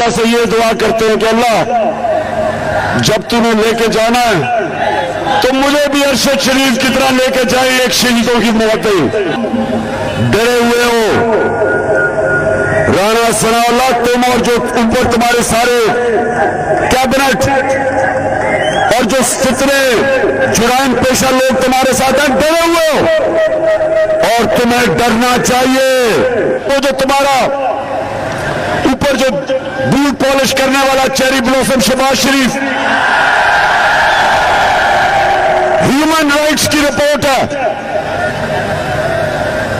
अल्लाह से ये दुआ करते हैं कि अल्लाह जब तूने लेके जाना है तो मुझे भी अरशद शरीफ की तरह लेके जाए एक शहीदों की मौत। डरे हुए हो राना सनाउल्लाह, तुम और जो ऊपर तुम्हारे सारे कैबिनेट और जो फितरे जुराइम पेशा लोग तुम्हारे साथ हैं, डरे हुए हो और तुम्हें डरना चाहिए। तो जो तुम्हारा ऊपर जो बूट पॉलिश करने वाला चेरी ब्लॉसम शहबाज शरीफ, ह्यूमन राइट्स की रिपोर्ट है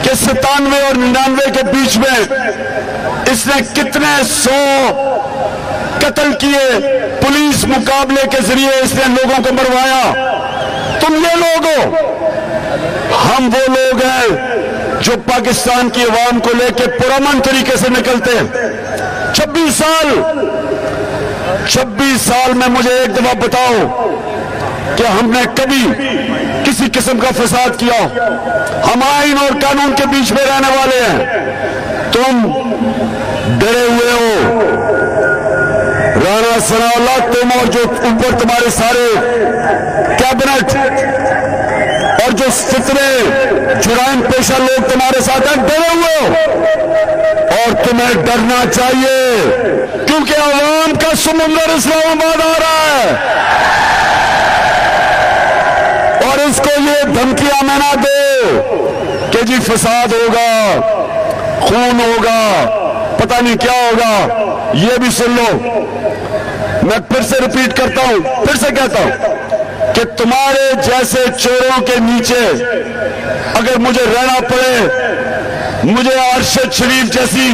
कि 97 और 99 के बीच में इसने कितने 100 कत्ल किए, पुलिस मुकाबले के जरिए इसने लोगों को मरवाया। तुम ये लोग हो, हम वो लोग हैं जो पाकिस्तान की आवाम को लेकर पुरअमन तरीके से निकलते हैं। 26 साल में मुझे एक दफा बताओ कि हमने कभी किसी किस्म का फसाद किया? हम आइन और कानून के बीच में रहने वाले हैं। तुम डरे हुए हो राना सनाउल्लाह, तुम और जो ऊपर तुम्हारे सारे कैबिनेट और जो फितरे जुराइम पेशा लोग तुम्हारे साथ हैं, डरे हुए हो और तुम्हें डरना चाहिए, क्योंकि आवाम का समुंदर इस्लामाबाद आ रहा है और इसको ये धमकियां में ना दो कि जी फसाद होगा, खून होगा, पता नहीं क्या होगा। ये भी सुन लो, मैं फिर से रिपीट करता हूं, फिर से कहता हूं कि तुम्हारे जैसे चोरों के नीचे अगर मुझे रहना पड़े, मुझे अरशद शरीफ जैसी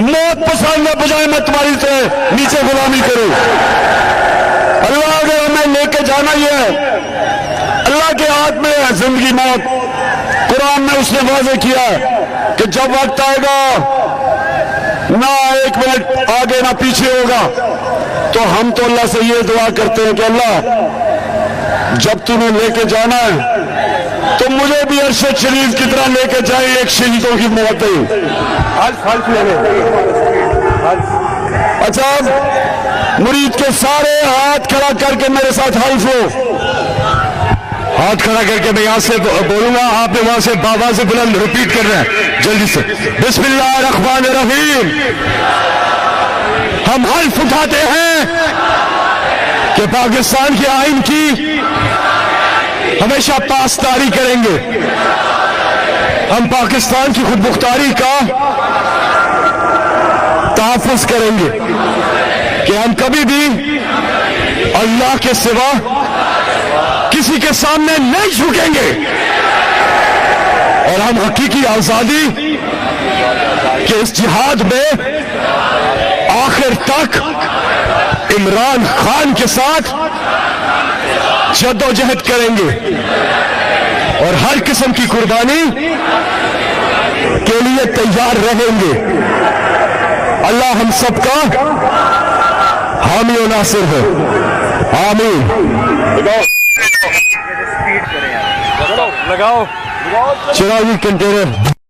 मौत पसंद न बजाय मैं तुम्हारी तरह नीचे गुलामी करूं। अल्लाह अगर हमें लेके जाना ही है, अल्लाह के हाथ में है जिंदगी मौत। कुरान में उसने वाज़ेह किया है कि जब वक्त आएगा ना एक मिनट आगे ना पीछे होगा। तो हम तो अल्लाह से ये दुआ करते हैं कि अल्लाह जब तूने लेके जाना है तो मुझे भी अरशद शरीफ की तरह लेके जाए एक शहीदों की मौत। अच्छा, मुरीद के सारे हाथ खड़ा करके मेरे साथ हल्फ लो। हाथ खड़ा करके मैं यहां से बोलूंगा, आपने वहां से बाबा से बुलंद रिपीट कर रहे हैं जल्दी से। बिस्मिल्लाहिर्रहमानिर्रहीम। हम हल्फ उठाते हैं कि पाकिस्तान के आइन की हमेशा पासदारी करेंगे। हम पाकिस्तान की खुदमुख्तारी का तहफ़्फ़ुज़ करेंगे कि हम कभी भी अल्लाह के सिवा किसी के सामने नहीं झुकेंगे और हम हकीकी आजादी के इस जिहाद में आखिर तक इमरान खान के साथ जद्दोजहद करेंगे और हर किस्म की कुर्बानी के लिए तैयार रहेंगे। अल्लाह हम सबका हामी और नासिर है। आमीन। लगाओ चिरागी कंटेनर।